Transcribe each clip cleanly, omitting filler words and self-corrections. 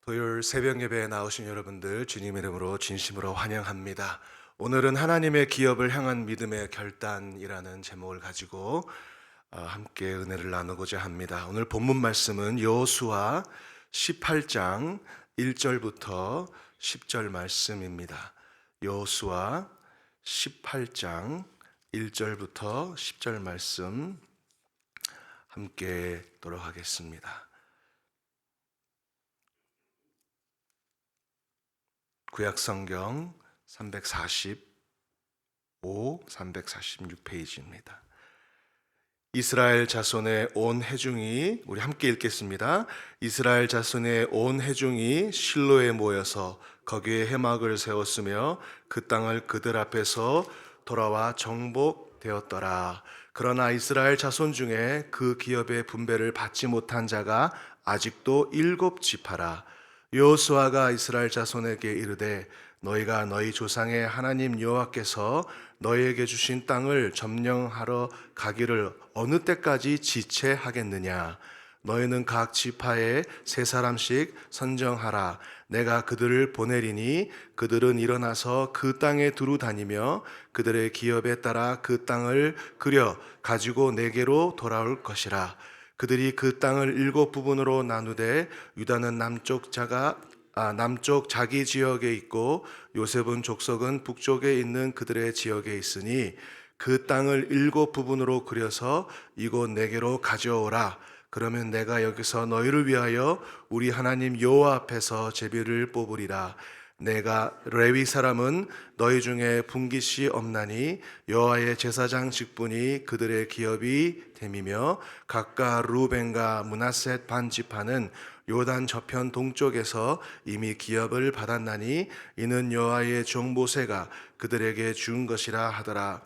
토요일 새벽 예배에 나오신 여러분들 주님 이름으로 진심으로 환영합니다. 오늘은 하나님의 기업을 향한 믿음의 결단이라는 제목을 가지고 함께 은혜를 나누고자 합니다. 오늘 본문 말씀은 여호수아 18장 1절부터 10절 말씀입니다. 여호수아 18장 1절부터 10절 말씀 함께 읽도록 하겠습니다. 구약성경 345, 346페이지입니다. 이스라엘 자손의 온 회중이, 우리 함께 읽겠습니다. 이스라엘 자손의 온 회중이 실로에 모여서 거기에 회막을 세웠으며 그 땅을 그들 앞에서 돌아와 정복되었더라. 그러나 이스라엘 자손 중에 그 기업의 분배를 받지 못한 자가 아직도 7지파라. 여호수아가 이스라엘 자손에게 이르되 너희가 너희 조상의 하나님 여호와께서 너희에게 주신 땅을 점령하러 가기를 어느 때까지 지체하겠느냐? 너희는 각 지파에 3사람씩 선정하라. 내가 그들을 보내리니 그들은 일어나서 그 땅에 두루 다니며 그들의 기업에 따라 그 땅을 그려 가지고 내게로 돌아올 것이라. 그들이 그 땅을 7부분으로 나누되 유다는 남쪽 자기 지역에 있고 요셉은 족속은 북쪽에 있는 그들의 지역에 있으니 그 땅을 7부분으로 그려서 이곳 내게로 가져오라. 그러면 내가 여기서 너희를 위하여 우리 하나님 여호와 앞에서 제비를 뽑으리라. 내가 레위 사람은 너희 중에 분깃이 없나니 여호와의 제사장 직분이 그들의 기업이 됨이며 각각 루벤과 므낫셋 반 지파는 요단 저편 동쪽에서 이미 기업을 받았나니 이는 여호와의 종 모세가 그들에게 준 것이라 하더라.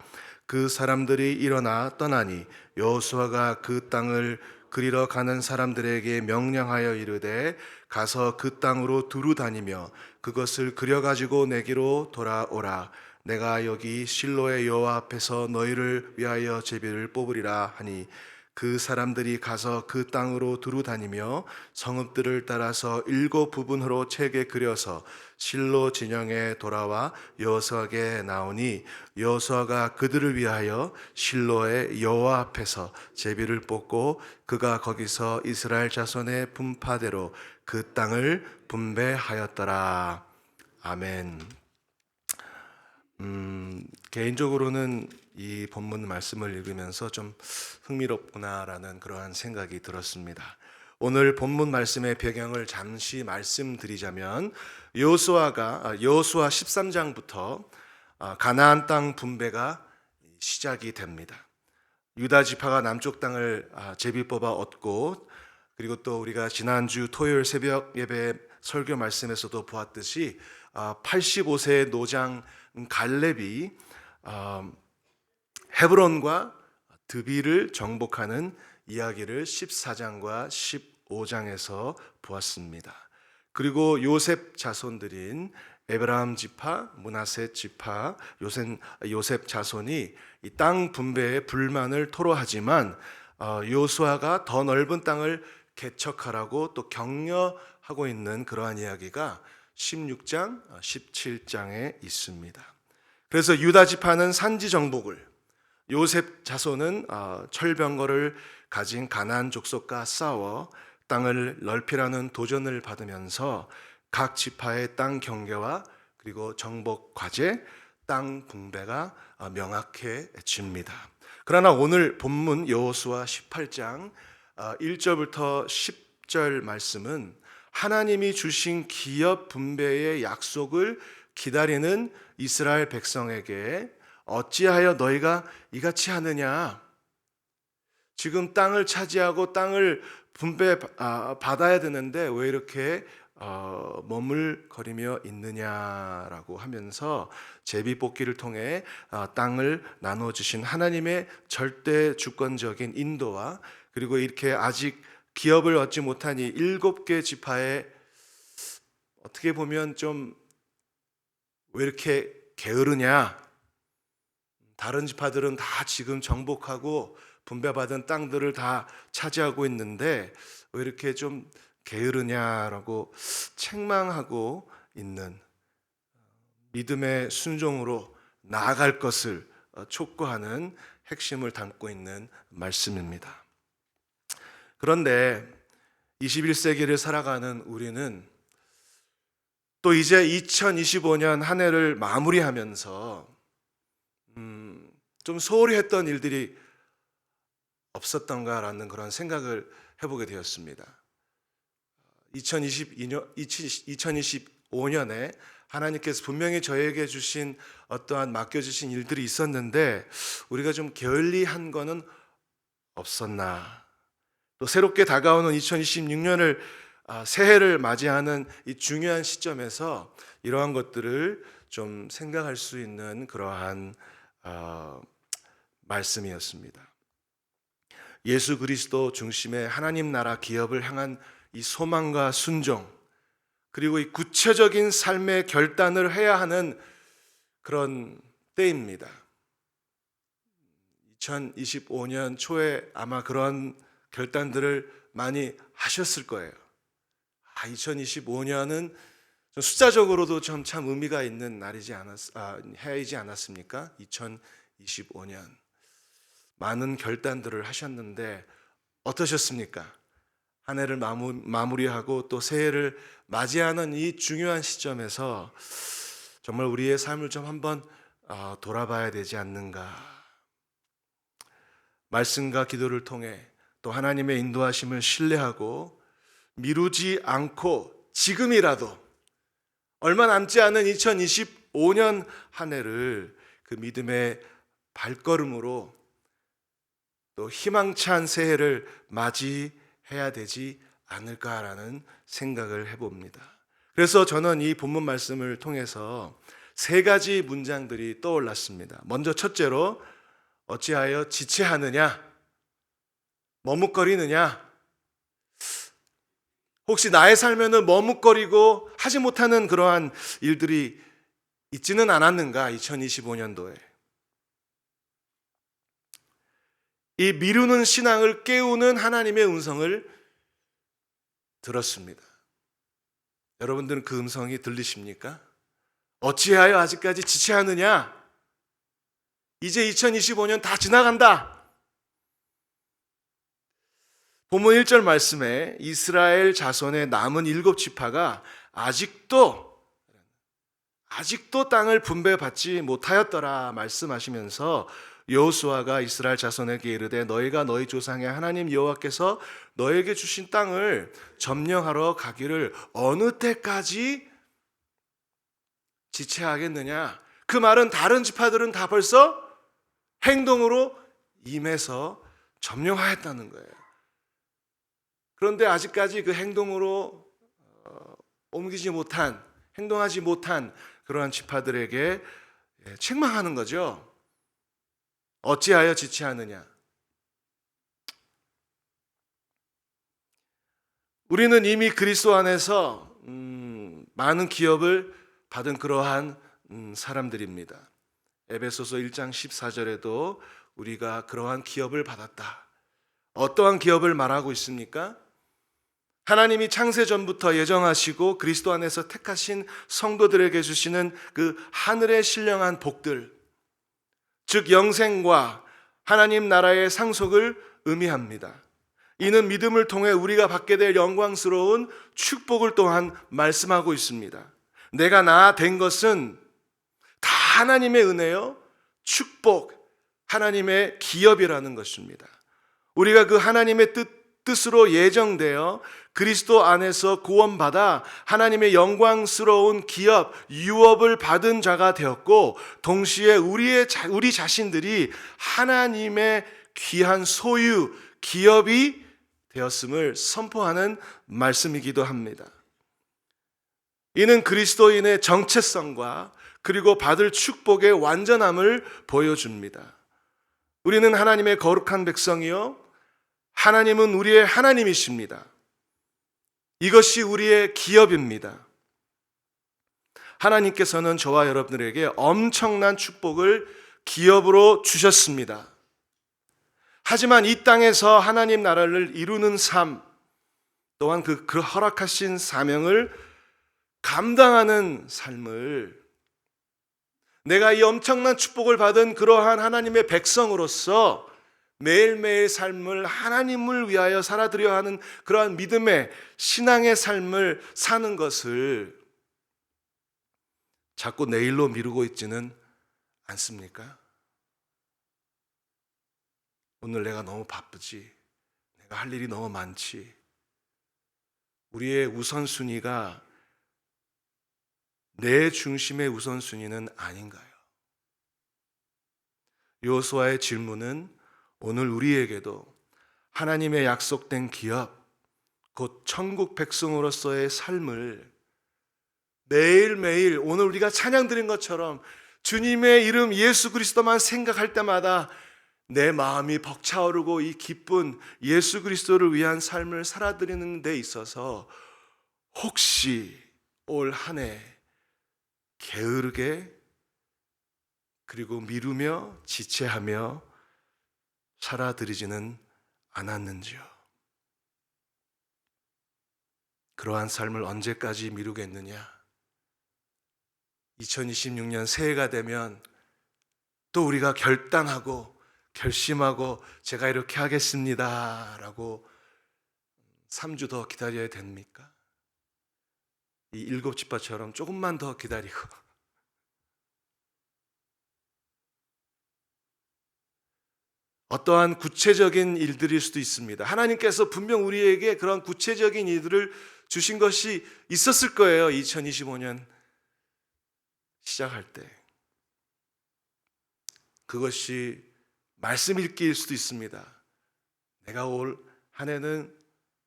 그 사람들이 일어나 떠나니 여호수아가 그 땅을 그리러 가는 사람들에게 명령하여 이르되 가서 그 땅으로 두루 다니며 그것을 그려가지고 내게로 돌아오라. 내가 여기 실로의 여호와 앞에서 너희를 위하여 제비를 뽑으리라 하니 그 사람들이 가서 그 땅으로 두루 다니며 성읍들을 따라서 7부분으로 책에 그려서 실로 진영에 돌아와 여호수아에게 나오니 여호수아가 그들을 위하여 실로의 여호와 앞에서 제비를 뽑고 그가 거기서 이스라엘 자손의 분파대로 그 땅을 분배하였더라. 아멘. 개인적으로는 이 본문 말씀을 읽으면서 좀 흥미롭구나라는 그러한 생각이 들었습니다. 오늘 본문 말씀의 배경을 잠시 말씀드리자면 여호수아 13장부터 가나안 땅 분배가 시작이 됩니다. 유다 지파가 남쪽 땅을 제비 뽑아 얻고, 그리고 또 우리가 지난주 토요일 새벽 예배 설교 말씀에서도 보았듯이 85세의 노장 갈렙이 헤브론과 드비를 정복하는 이야기를 14장과 15장에서 보았습니다. 그리고 요셉 자손들인 에브라임 지파, 므낫셋 지파, 요셉 자손이 이 땅 분배에 불만을 토로하지만 여호수아가 더 넓은 땅을 개척하라고 또 격려하고 있는 그러한 이야기가 16장, 17장에 있습니다. 그래서 유다 지파는 산지 정복을, 요셉 자손은 철병거를 가진 가나안 족속과 싸워 땅을 넓히라는 도전을 받으면서 각 지파의 땅 경계와 그리고 정복 과제, 땅 분배가 명확해집니다. 그러나 오늘 본문 여호수아 18장 1절부터 10절 말씀은 하나님이 주신 기업 분배의 약속을 기다리는 이스라엘 백성에게 어찌하여 너희가 이같이 하느냐? 지금 땅을 차지하고 땅을 분배 받아야 되는데 왜 이렇게 머물거리며 있느냐라고 하면서 제비뽑기를 통해 땅을 나눠주신 하나님의 절대 주권적인 인도와 그리고 이렇게 아직 기업을 얻지 못한 이 7개 지파에 어떻게 보면 좀 왜 이렇게 게으르냐? 다른 지파들은 다 지금 정복하고 분배받은 땅들을 다 차지하고 있는데 왜 이렇게 좀 게으르냐라고 책망하고 있는 믿음의 순종으로 나아갈 것을 촉구하는 핵심을 담고 있는 말씀입니다. 그런데 21세기를 살아가는 우리는 또 이제 2025년 한 해를 마무리하면서 좀 소홀히 했던 일들이 없었던가라는 그런 생각을 해보게 되었습니다. 2025년에 하나님께서 분명히 저에게 주신 어떠한 맡겨주신 일들이 있었는데 우리가 좀 게을리한 거는 없었나. 또 새롭게 다가오는 2026년을 새해를 맞이하는 이 중요한 시점에서 이러한 것들을 좀 생각할 수 있는 그러한 말씀이었습니다. 예수 그리스도 중심의 하나님 나라 기업을 향한 이 소망과 순종, 그리고 이 구체적인 삶의 결단을 해야 하는 그런 때입니다. 2025년 초에 아마 그런 결단들을 많이 하셨을 거예요. 2025년은 숫자적으로도 참 의미가 있는 해이지 않았습니까? 2025년 많은 결단들을 하셨는데 어떠셨습니까? 한 해를 마무리하고 또 새해를 맞이하는 이 중요한 시점에서 정말 우리의 삶을 좀 한번 돌아봐야 되지 않는가. 말씀과 기도를 통해 또 하나님의 인도하심을 신뢰하고 미루지 않고 지금이라도 얼마 남지 않은 2025년 한 해를 그 믿음의 발걸음으로 또 희망찬 새해를 맞이해야 되지 않을까라는 생각을 해봅니다. 그래서 저는 이 본문 말씀을 통해서 세 가지 문장들이 떠올랐습니다. 먼저 첫째로 어찌하여 지체하느냐, 머뭇거리느냐. 혹시 나의 삶에는 머뭇거리고 하지 못하는 그러한 일들이 있지는 않았는가? 2025년도에 이 미루는 신앙을 깨우는 하나님의 음성을 들었습니다. 여러분들은 그 음성이 들리십니까? 어찌하여 아직까지 지체하느냐? 이제 2025년 다 지나간다. 본문 1절 말씀에 이스라엘 자손의 남은 7지파가 아직도 땅을 분배받지 못하였더라 말씀하시면서 여호수아가 이스라엘 자손에게 이르되 너희가 너희 조상의 하나님 여호와께서 너에게 주신 땅을 점령하러 가기를 어느 때까지 지체하겠느냐. 그 말은 다른 지파들은 다 벌써 행동으로 임해서 점령하였다는 거예요. 그런데 아직까지 그 행동으로 행동하지 못한 그러한 지파들에게 책망하는 거죠. 어찌하여 지체하느냐. 우리는 이미 그리스도 안에서 많은 기업을 받은 그러한 사람들입니다. 에베소서 1장 14절에도 우리가 그러한 기업을 받았다. 어떠한 기업을 말하고 있습니까? 하나님이 창세 전부터 예정하시고 그리스도 안에서 택하신 성도들에게 주시는 그 하늘의 신령한 복들, 즉 영생과 하나님 나라의 상속을 의미합니다. 이는 믿음을 통해 우리가 받게 될 영광스러운 축복을 또한 말씀하고 있습니다. 내가 나 된 것은 다 하나님의 은혜요, 축복, 하나님의 기업이라는 것입니다. 우리가 그 하나님의 뜻으로 예정되어 그리스도 안에서 구원받아 하나님의 영광스러운 기업, 유업을 받은 자가 되었고, 동시에 우리 자신들이 하나님의 귀한 소유, 기업이 되었음을 선포하는 말씀이기도 합니다. 이는 그리스도인의 정체성과 그리고 받을 축복의 완전함을 보여줍니다. 우리는 하나님의 거룩한 백성이요, 하나님은 우리의 하나님이십니다. 이것이 우리의 기업입니다. 하나님께서는 저와 여러분들에게 엄청난 축복을 기업으로 주셨습니다. 하지만 이 땅에서 하나님 나라를 이루는 삶, 또한 그 허락하신 사명을 감당하는 삶을, 내가 이 엄청난 축복을 받은 그러한 하나님의 백성으로서 매일매일 삶을 하나님을 위하여 살아드려야 하는 그러한 믿음의 신앙의 삶을 사는 것을 자꾸 내일로 미루고 있지는 않습니까? 오늘 내가 너무 바쁘지, 내가 할 일이 너무 많지. 우리의 우선순위가 내 중심의 우선순위는 아닌가요? 여호수아의 질문은 오늘 우리에게도 하나님의 약속된 기업, 곧 천국 백성으로서의 삶을 매일매일 오늘 우리가 찬양 드린 것처럼 주님의 이름 예수 그리스도만 생각할 때마다 내 마음이 벅차오르고 이 기쁜 예수 그리스도를 위한 삶을 살아드리는 데 있어서 혹시 올 한 해 게으르게 그리고 미루며 지체하며 살아드리지는 않았는지요? 그러한 삶을 언제까지 미루겠느냐? 2026년 새해가 되면 또 우리가 결단하고 결심하고 제가 이렇게 하겠습니다 라고 3주 더 기다려야 됩니까? 이 7지파처럼 조금만 더 기다리고 어떠한 구체적인 일들일 수도 있습니다. 하나님께서 분명 우리에게 그런 구체적인 일들을 주신 것이 있었을 거예요. 2025년 시작할 때. 그것이 말씀 읽기일 수도 있습니다. 내가 올 한 해는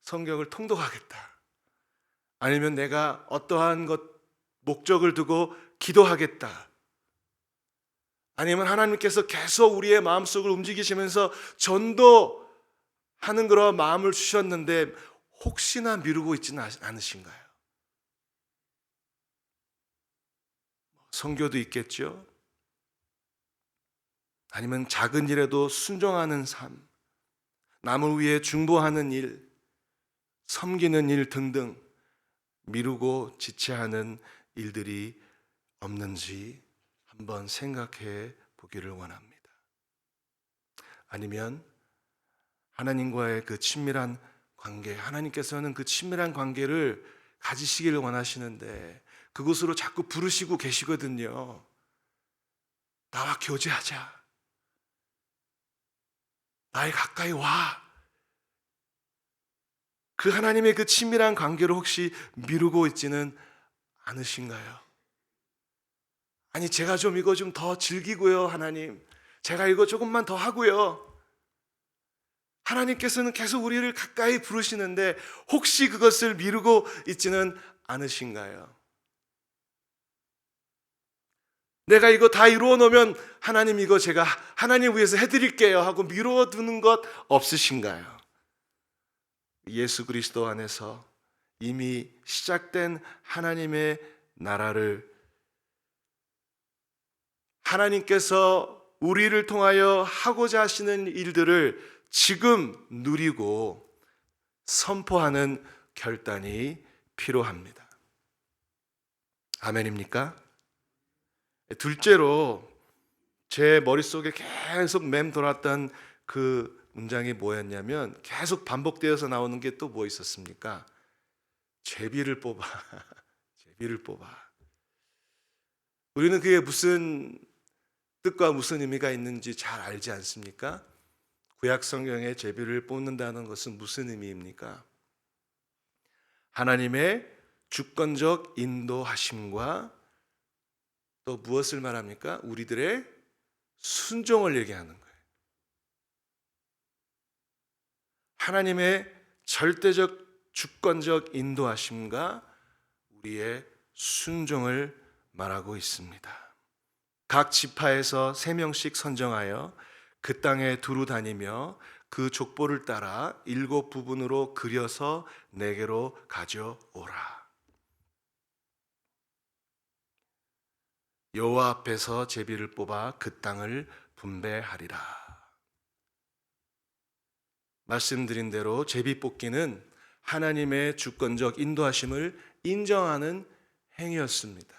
성경을 통독하겠다. 아니면 내가 어떠한 목적을 두고 기도하겠다. 아니면 하나님께서 계속 우리의 마음속을 움직이시면서 전도하는 그런 마음을 주셨는데 혹시나 미루고 있지는 않으신가요? 선교도 있겠죠. 아니면 작은 일에도 순종하는 삶, 남을 위해 중보하는 일, 섬기는 일 등등 미루고 지체하는 일들이 없는지 한번 생각해 보기를 원합니다. 아니면 하나님과의 그 친밀한 관계, 하나님께서는 그 친밀한 관계를 가지시기를 원하시는데 그곳으로 자꾸 부르시고 계시거든요. 나와 교제하자. 나에 가까이 와. 그 하나님의 그 친밀한 관계를 혹시 미루고 있지는 않으신가요? 아니, 제가 좀 이거 좀 더 즐기고요, 하나님. 제가 이거 조금만 더 하고요. 하나님께서는 계속 우리를 가까이 부르시는데 혹시 그것을 미루고 있지는 않으신가요? 내가 이거 다 이루어 놓으면 하나님 이거 제가 하나님 위해서 해드릴게요 하고 미루어 두는 것 없으신가요? 예수 그리스도 안에서 이미 시작된 하나님의 나라를 하나님께서 우리를 통하여 하고자 하시는 일들을 지금 누리고 선포하는 결단이 필요합니다. 아멘입니까? 둘째로 제 머릿속에 계속 맴돌았던 그 문장이 뭐였냐면 계속 반복되어서 나오는 게 또 뭐 있었습니까? 제비를 뽑아. 제비를 뽑아. 우리는 그게 무슨 뜻과 무슨 의미가 있는지 잘 알지 않습니까? 구약 성경에 제비를 뽑는다는 것은 무슨 의미입니까? 하나님의 주권적 인도하심과 또 무엇을 말합니까? 우리들의 순종을 얘기하는 거예요. 하나님의 절대적 주권적 인도하심과 우리의 순종을 말하고 있습니다. 각 지파에서 3명씩 선정하여 그 땅에 두루 다니며 그 족보를 따라 7 부분으로 그려서 내게로 가져오라. 여호와 앞에서 제비를 뽑아 그 땅을 분배하리라. 말씀드린 대로 제비 뽑기는 하나님의 주권적 인도하심을 인정하는 행위였습니다.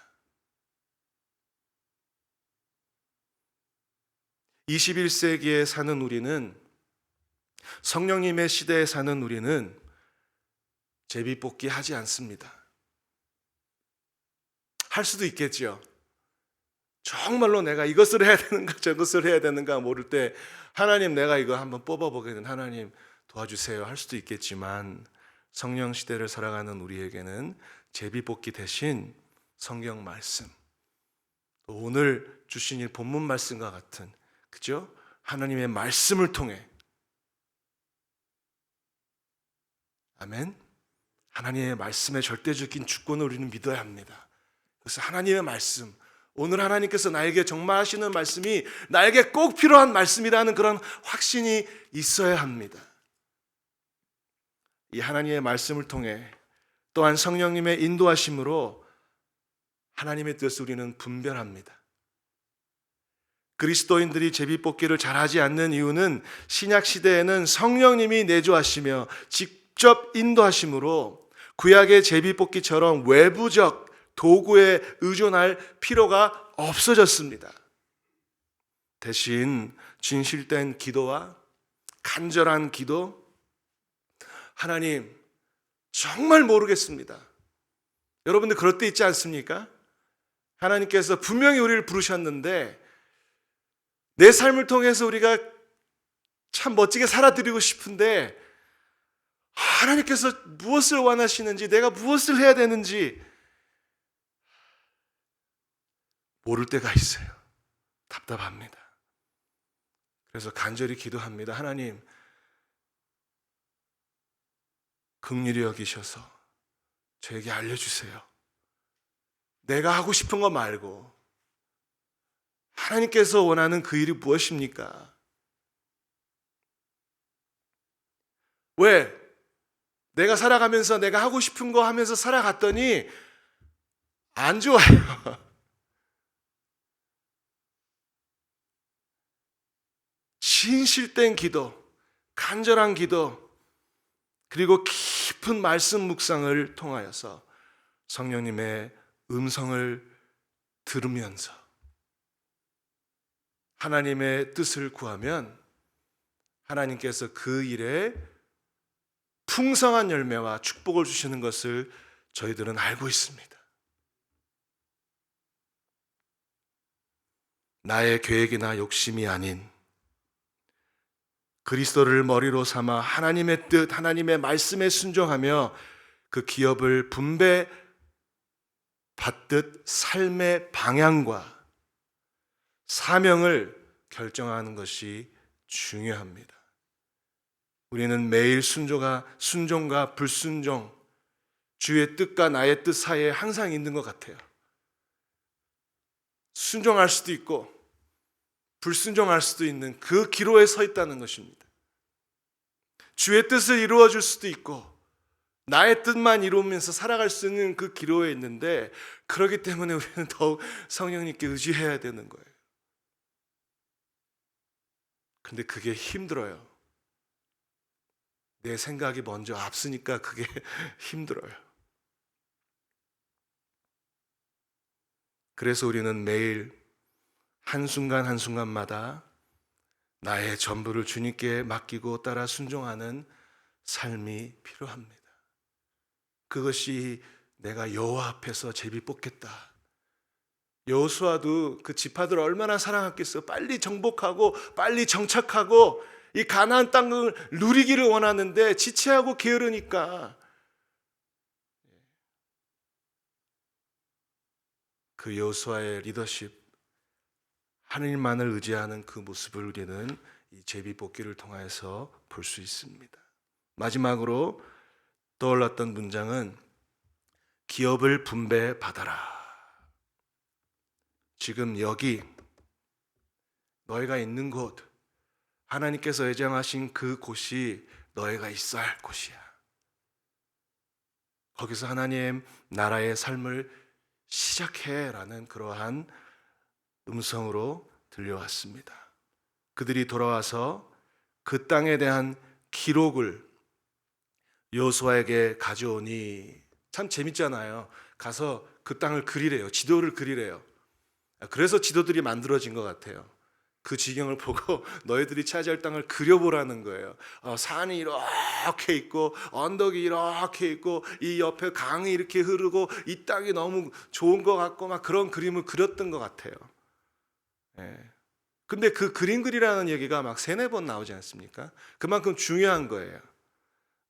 21세기에 사는 우리는, 성령님의 시대에 사는 우리는 제비뽑기 하지 않습니다. 할 수도 있겠죠. 정말로 내가 이것을 해야 되는가 저것을 해야 되는가 모를 때 하나님 내가 이거 한번 뽑아보겠는, 하나님 도와주세요 할 수도 있겠지만, 성령 시대를 살아가는 우리에게는 제비뽑기 대신 성경 말씀, 또 오늘 주신 이 본문 말씀과 같은, 그죠? 하나님의 말씀을 통해, 아멘, 하나님의 말씀의 절대적인 주권을 우리는 믿어야 합니다. 그래서 하나님의 말씀, 오늘 하나님께서 나에게 정말 하시는 말씀이 나에게 꼭 필요한 말씀이라는 그런 확신이 있어야 합니다. 이 하나님의 말씀을 통해, 또한 성령님의 인도하심으로 하나님의 뜻을 우리는 분별합니다. 그리스도인들이 제비뽑기를 잘하지 않는 이유는 신약 시대에는 성령님이 내주하시며 직접 인도하심으로 구약의 제비뽑기처럼 외부적 도구에 의존할 필요가 없어졌습니다. 대신 진실된 기도와 간절한 기도, 하나님 정말 모르겠습니다. 여러분들 그럴 때 있지 않습니까? 하나님께서 분명히 우리를 부르셨는데 내 삶을 통해서 우리가 참 멋지게 살아드리고 싶은데 하나님께서 무엇을 원하시는지, 내가 무엇을 해야 되는지 모를 때가 있어요. 답답합니다. 그래서 간절히 기도합니다. 하나님, 긍휼히 여기셔서 저에게 알려주세요. 내가 하고 싶은 거 말고 하나님께서 원하는 그 일이 무엇입니까? 왜? 내가 살아가면서 내가 하고 싶은 거 하면서 살아갔더니 안 좋아요. 진실된 기도, 간절한 기도, 그리고 깊은 말씀 묵상을 통하여서 성령님의 음성을 들으면서 하나님의 뜻을 구하면 하나님께서 그 일에 풍성한 열매와 축복을 주시는 것을 저희들은 알고 있습니다. 나의 계획이나 욕심이 아닌 그리스도를 머리로 삼아 하나님의 뜻, 하나님의 말씀에 순종하며 그 기업을 분배받듯 삶의 방향과 사명을 결정하는 것이 중요합니다. 우리는 매일 순종과 불순종, 주의 뜻과 나의 뜻 사이에 항상 있는 것 같아요. 순종할 수도 있고 불순종할 수도 있는 그 기로에 서 있다는 것입니다. 주의 뜻을 이루어 줄 수도 있고 나의 뜻만 이루면서 살아갈 수 있는 그 기로에 있는데, 그렇기 때문에 우리는 더욱 성령님께 의지해야 되는 거예요. 근데 그게 힘들어요. 내 생각이 먼저 앞서니까 그게 힘들어요. 그래서 우리는 매일 한순간 한순간마다 나의 전부를 주님께 맡기고 따라 순종하는 삶이 필요합니다. 그것이 내가 여호와 앞에서 제비 뽑겠다. 여호수아도 그 지파들을 얼마나 사랑했겠어. 빨리 정복하고 빨리 정착하고 이 가나안 땅을 누리기를 원하는데 지체하고 게으르니까 그 여호수아의 리더십, 하나님만을 의지하는 그 모습을 우리는 이 제비뽑기를 통해서 볼 수 있습니다. 마지막으로 떠올랐던 문장은 기업을 분배받아라. 지금 여기 너희가 있는 곳, 하나님께서 예정하신 그 곳이 너희가 있어야 할 곳이야. 거기서 하나님 나라의 삶을 시작해라는 그러한 음성으로 들려왔습니다. 그들이 돌아와서 그 땅에 대한 기록을 여호수아에게 가져오니 참 재밌잖아요. 가서 그 땅을 그리래요. 지도를 그리래요. 그래서 지도들이 만들어진 것 같아요. 그 지경을 보고 너희들이 차지할 땅을 그려보라는 거예요. 산이 이렇게 있고 언덕이 이렇게 있고 이 옆에 강이 이렇게 흐르고 이 땅이 너무 좋은 것 같고 막 그런 그림을 그렸던 것 같아요. 예. 근데 그 그림 그리라는 얘기가 막 3-4번 나오지 않습니까? 그만큼 중요한 거예요.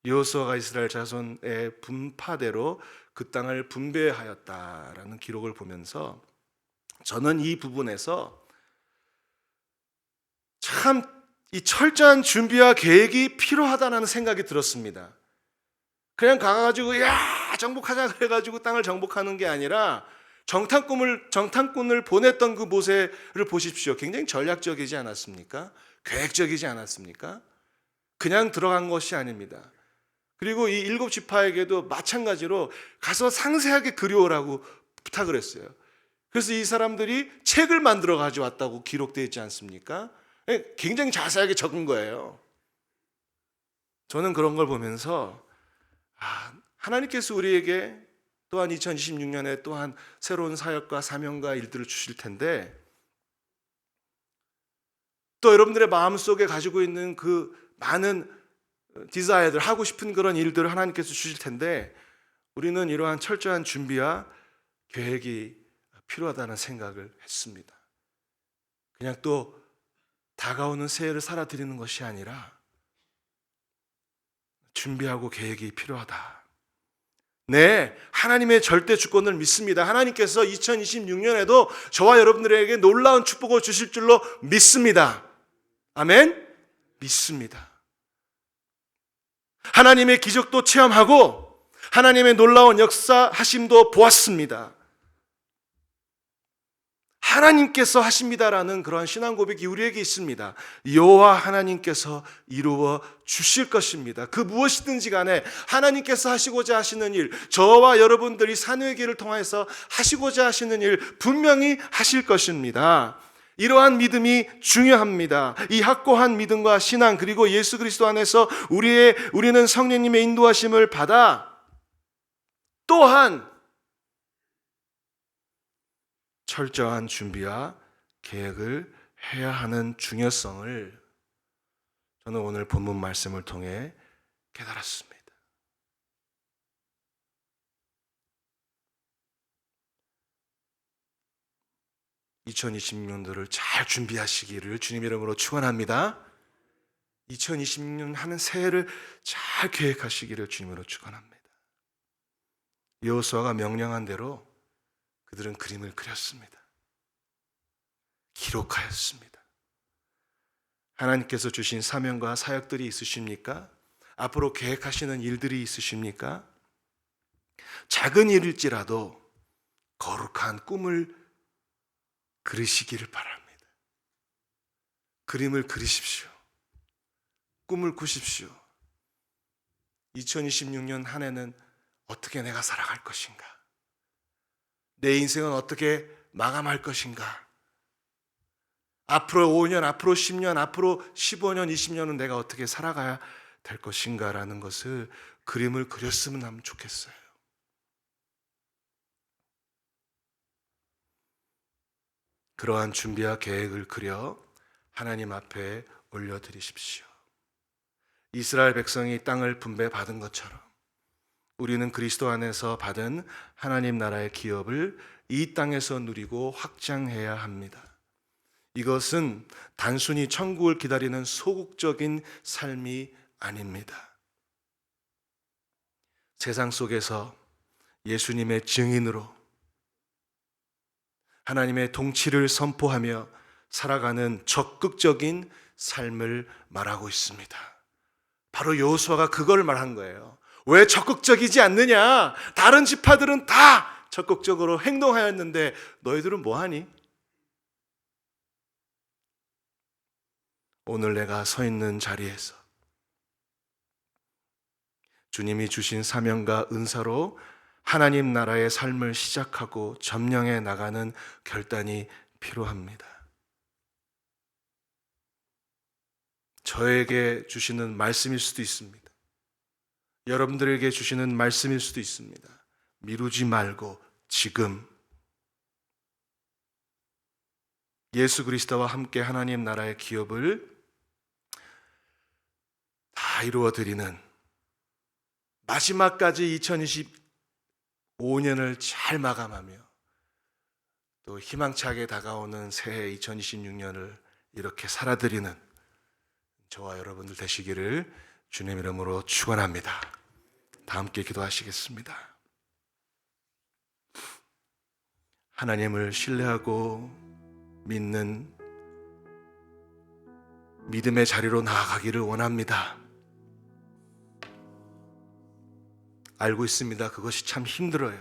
여호수아가 이스라엘 자손의 분파대로 그 땅을 분배하였다라는 기록을 보면서 저는 이 부분에서 참 이 철저한 준비와 계획이 필요하다는 생각이 들었습니다. 그냥 가가지고 야 정복하자 그래가지고 땅을 정복하는 게 아니라 정탐꾼을 보냈던 그 모세를 보십시오. 굉장히 전략적이지 않았습니까? 계획적이지 않았습니까? 그냥 들어간 것이 아닙니다. 그리고 이 7지파에게도 마찬가지로 가서 상세하게 그려오라고 부탁을 했어요. 그래서 이 사람들이 책을 만들어 가져왔다고 기록되어 있지 않습니까? 굉장히 자세하게 적은 거예요. 저는 그런 걸 보면서 하나님께서 우리에게 또한 2026년에 또한 새로운 사역과 사명과 일들을 주실 텐데 또 여러분들의 마음속에 가지고 있는 그 많은 디자이어들 하고 싶은 그런 일들을 하나님께서 주실 텐데 우리는 이러한 철저한 준비와 계획이 필요하다는 생각을 했습니다. 그냥 또 다가오는 새해를 살아드리는 것이 아니라 준비하고 계획이 필요하다. 네, 하나님의 절대 주권을 믿습니다. 하나님께서 2026년에도 저와 여러분들에게 놀라운 축복을 주실 줄로 믿습니다. 아멘? 믿습니다. 하나님의 기적도 체험하고 하나님의 놀라운 역사하심도 보았습니다. 하나님께서 하십니다라는 그러한 신앙 고백이 우리에게 있습니다. 여호와 하나님께서 이루어 주실 것입니다. 그 무엇이든지 간에 하나님께서 하시고자 하시는 일, 저와 여러분들이 산의 길을 통해서 하시고자 하시는 일 분명히 하실 것입니다. 이러한 믿음이 중요합니다. 이 확고한 믿음과 신앙 그리고 예수 그리스도 안에서 우리는 성령님의 인도하심을 받아 또한 철저한 준비와 계획을 해야 하는 중요성을 저는 오늘 본문 말씀을 통해 깨달았습니다. (2026년도를) 잘 준비하시기를 주님 이름으로 축원합니다. 2026년 하는 새해를 잘 계획하시기를 주님으로 축원합니다. 여호수아가 명령한 대로 그들은 그림을 그렸습니다. 기록하였습니다. 하나님께서 주신 사명과 사역들이 있으십니까? 앞으로 계획하시는 일들이 있으십니까? 작은 일일지라도 거룩한 꿈을 그리시기를 바랍니다. 그림을 그리십시오. 꿈을 꾸십시오. 2026년 한 해는 어떻게 내가 살아갈 것인가? 내 인생은 어떻게 마감할 것인가? 앞으로 5년, 앞으로 10년, 앞으로 15년, 20년은 내가 어떻게 살아가야 될 것인가라는 것을 그림을 그렸으면 하면 좋겠어요. 그러한 준비와 계획을 그려 하나님 앞에 올려드리십시오. 이스라엘 백성이 땅을 분배받은 것처럼 우리는 그리스도 안에서 받은 하나님 나라의 기업을 이 땅에서 누리고 확장해야 합니다. 이것은 단순히 천국을 기다리는 소극적인 삶이 아닙니다. 세상 속에서 예수님의 증인으로 하나님의 통치를 선포하며 살아가는 적극적인 삶을 말하고 있습니다. 바로 여호수아가 그걸 말한 거예요. 왜 적극적이지 않느냐? 다른 지파들은 다 적극적으로 행동하였는데 너희들은 뭐하니? 오늘 내가 서 있는 자리에서 주님이 주신 사명과 은사로 하나님 나라의 삶을 시작하고 점령해 나가는 결단이 필요합니다. 저에게 주시는 말씀일 수도 있습니다. 여러분들에게 주시는 말씀일 수도 있습니다. 미루지 말고 지금 예수 그리스도와 함께 하나님 나라의 기업을 다 이루어 드리는 마지막까지 2025년을 잘 마감하며 또 희망차게 다가오는 새해 2026년을 이렇게 살아드리는 저와 여러분들 되시기를 주님 이름으로 축원합니다. 다 함께 기도하시겠습니다. 하나님을 신뢰하고 믿는 믿음의 자리로 나아가기를 원합니다. 알고 있습니다. 그것이 참 힘들어요.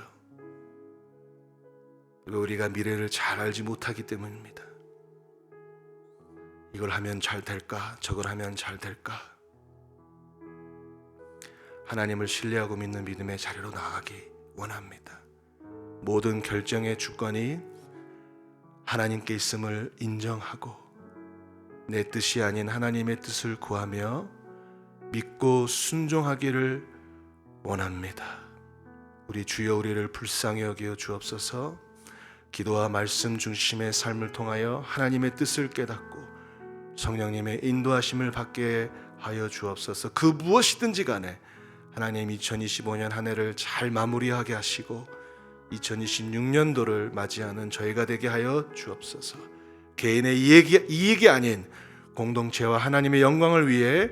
왜 우리가 미래를 잘 알지 못하기 때문입니다. 이걸 하면 잘 될까? 저걸 하면 잘 될까? 하나님을 신뢰하고 믿는 믿음의 자리로 나아가기 원합니다. 모든 결정의 주권이 하나님께 있음을 인정하고 내 뜻이 아닌 하나님의 뜻을 구하며 믿고 순종하기를 원합니다. 우리 주여 우리를 불쌍히 여겨 주옵소서. 기도와 말씀 중심의 삶을 통하여 하나님의 뜻을 깨닫고 성령님의 인도하심을 받게 하여 주옵소서. 그 무엇이든지 간에 하나님 2025년 한 해를 잘 마무리하게 하시고 2026년도를 맞이하는 저희가 되게 하여 주옵소서. 개인의 이익이 아닌 공동체와 하나님의 영광을 위해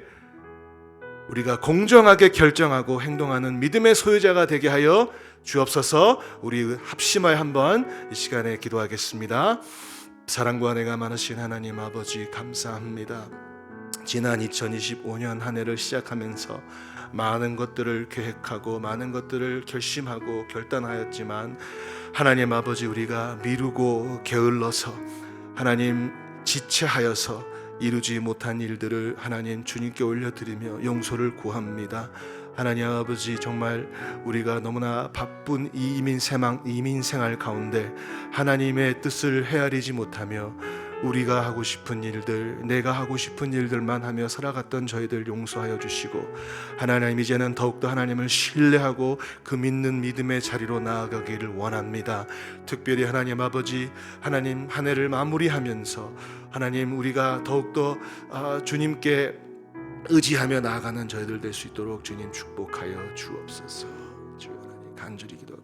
우리가 공정하게 결정하고 행동하는 믿음의 소유자가 되게 하여 주옵소서. 우리 합심하여 한번 이 시간에 기도하겠습니다. 사랑과 은혜가 많으신 하나님 아버지 감사합니다. 지난 2025년 한 해를 시작하면서 많은 것들을 계획하고 많은 것들을 결심하고 결단하였지만 하나님 아버지 우리가 미루고 게을러서 하나님 지체하여서 이루지 못한 일들을 하나님 주님께 올려드리며 용서를 구합니다. 하나님 아버지 정말 우리가 너무나 바쁜 이 이민 생활 가운데 하나님의 뜻을 헤아리지 못하며 우리가 하고 싶은 일들, 내가 하고 싶은 일들만 하며 살아갔던 저희들 용서하여 주시고 하나님 이제는 더욱더 하나님을 신뢰하고 그 믿는 믿음의 자리로 나아가기를 원합니다. 특별히 하나님 아버지 하나님 한 해를 마무리하면서 하나님 우리가 더욱더 주님께 의지하며 나아가는 저희들 될 수 있도록 주님 축복하여 주옵소서. 주 하나님 간절히 기도합니다.